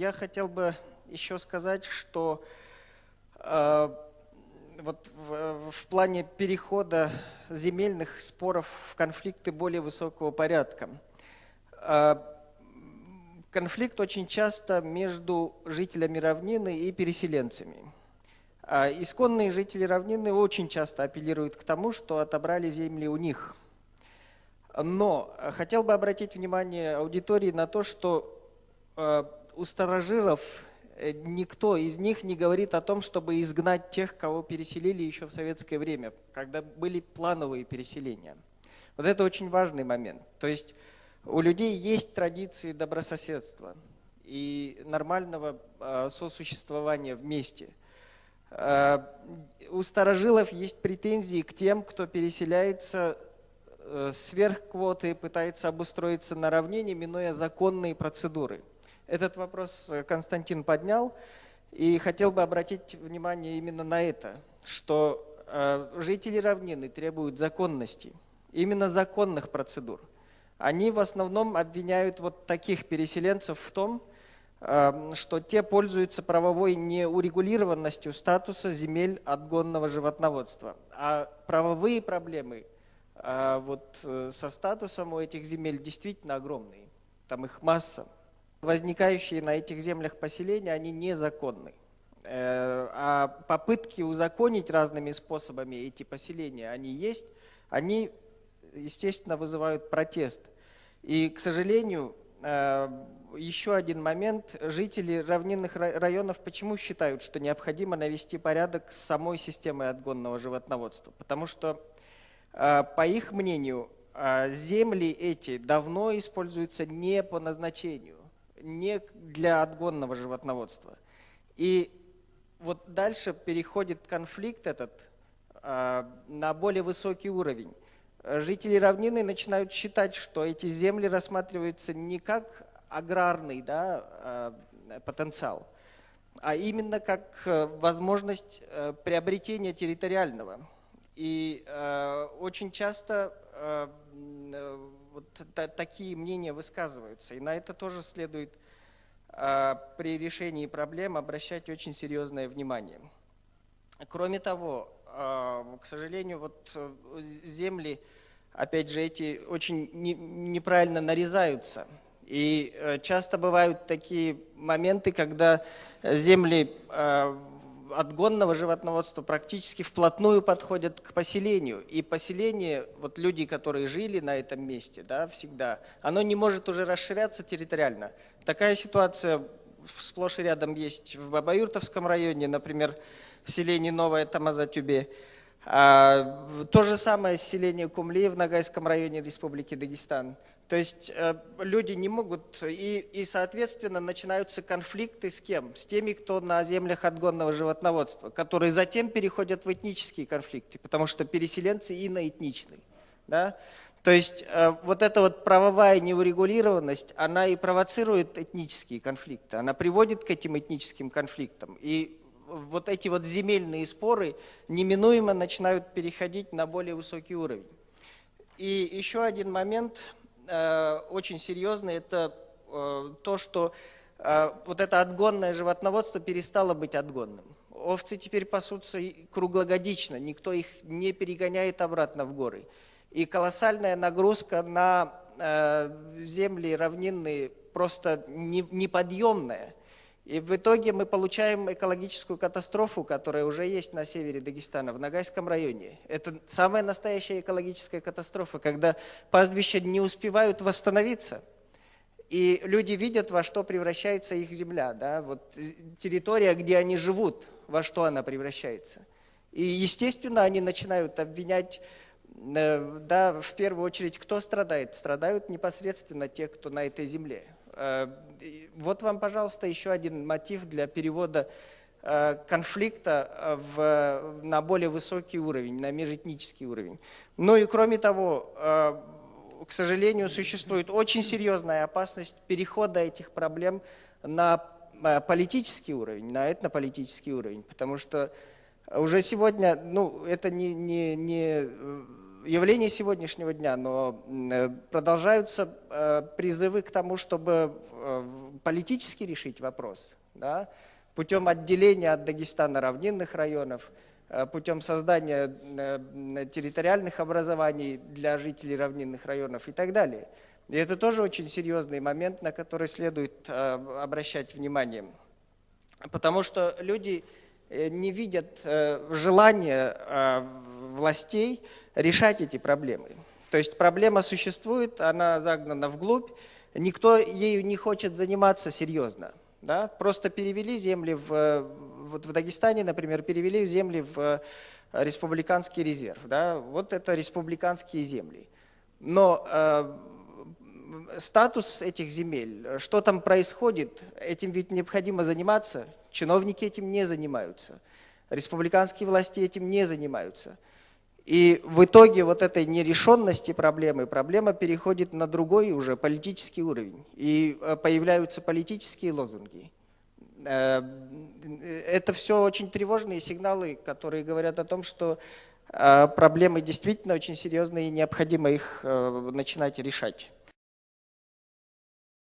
я хотел бы еще сказать, что вот в плане перехода земельных споров в конфликты более высокого порядка. Конфликт очень часто между жителями равнины и переселенцами. Исконные жители равнины очень часто апеллируют к тому, что отобрали земли у них. Но хотел бы обратить внимание аудитории на то, что у старожилов никто из них не говорит о том, чтобы изгнать тех, кого переселили еще в советское время, когда были плановые переселения. Вот это очень важный момент. То есть у людей есть традиции добрососедства и нормального сосуществования вместе. У старожилов есть претензии к тем, кто переселяется сверх квоты, пытается обустроиться на равнине, минуя законные процедуры. Этот вопрос Константин поднял, и хотел бы обратить внимание именно на это, что жители равнины требуют законности, именно законных процедур. Они в основном обвиняют вот таких переселенцев в том, что те пользуются правовой неурегулированностью статуса земель отгонного животноводства. А правовые проблемы вот со статусом у этих земель действительно огромные, там их масса. Возникающие на этих землях поселения, они незаконны. А попытки узаконить разными способами эти поселения, они есть, они, естественно, вызывают протест. И, к сожалению, еще один момент. Жители равнинных районов почему считают, что необходимо навести порядок с самой системой отгонного животноводства? Потому что, по их мнению, земли эти давно используются не по назначению, не для отгонного животноводства. И вот дальше переходит конфликт этот на более высокий уровень. Жители равнины начинают считать, что эти земли рассматриваются не как аграрный потенциал, а именно как возможность приобретения территориального. И очень часто вот такие мнения высказываются. И на это тоже следует при решении проблем обращать очень серьезное внимание. Кроме того, к сожалению, вот земли, опять же, эти очень неправильно нарезаются. И часто бывают такие моменты, когда земли отгонного животноводства практически вплотную подходят к поселению. И поселение, вот люди, которые жили на этом месте, да, всегда, оно не может уже расширяться территориально. Такая ситуация сплошь и рядом есть в Бабаюртовском районе, например, в селении Новое Тамаза-Тюбе. То же самое селение Кумли в Ногайском районе Республики Дагестан. То есть люди не могут, и соответственно начинаются конфликты с кем? С теми, кто на землях отгонного животноводства, которые затем переходят в этнические конфликты, потому что переселенцы иноэтничны. Да? То есть вот эта вот правовая неурегулированность, она и провоцирует этнические конфликты, она приводит к этим этническим конфликтам. И вот эти вот земельные споры неминуемо начинают переходить на более высокий уровень. И еще один момент очень серьезный, это то, что вот это отгонное животноводство перестало быть отгонным. Овцы теперь пасутся круглогодично, никто их не перегоняет обратно в горы. И колоссальная нагрузка на земли равнинные просто неподъемная. И в итоге мы получаем экологическую катастрофу, которая уже есть на севере Дагестана, в Ногайском районе. Это самая настоящая экологическая катастрофа, когда пастбища не успевают восстановиться. И люди видят, во что превращается их земля. Да? Вот территория, где они живут, во что она превращается. И, естественно, они начинают обвинять, да, в первую очередь, кто страдает? Страдают непосредственно те, кто на этой земле. Вот вам, пожалуйста, еще один мотив для перевода конфликта на более высокий уровень, на межэтнический уровень. Ну и кроме того, к сожалению, существует очень серьезная опасность перехода этих проблем на политический уровень, на этнополитический уровень, потому что уже сегодня, ну, это не явление сегодняшнего дня, но продолжаются призывы к тому, чтобы политически решить вопрос, да, путем отделения от Дагестана равнинных районов, путем создания территориальных образований для жителей равнинных районов и так далее. И это тоже очень серьезный момент, на который следует обращать внимание. Потому что люди не видят желания властей решать эти проблемы. То есть проблема существует, она загнана вглубь, никто ею не хочет заниматься серьезно. Да? Просто перевели земли вот в Дагестане, например, перевели земли в республиканский резерв. Да? Вот это республиканские земли. Но статус этих земель, что там происходит, этим ведь необходимо заниматься. Чиновники этим не занимаются. Республиканские власти этим не занимаются. И в итоге вот этой нерешенности проблемы, проблема переходит на другой уже политический уровень. И появляются политические лозунги. Это все очень тревожные сигналы, которые говорят о том, что проблемы действительно очень серьезные и необходимо их начинать решать.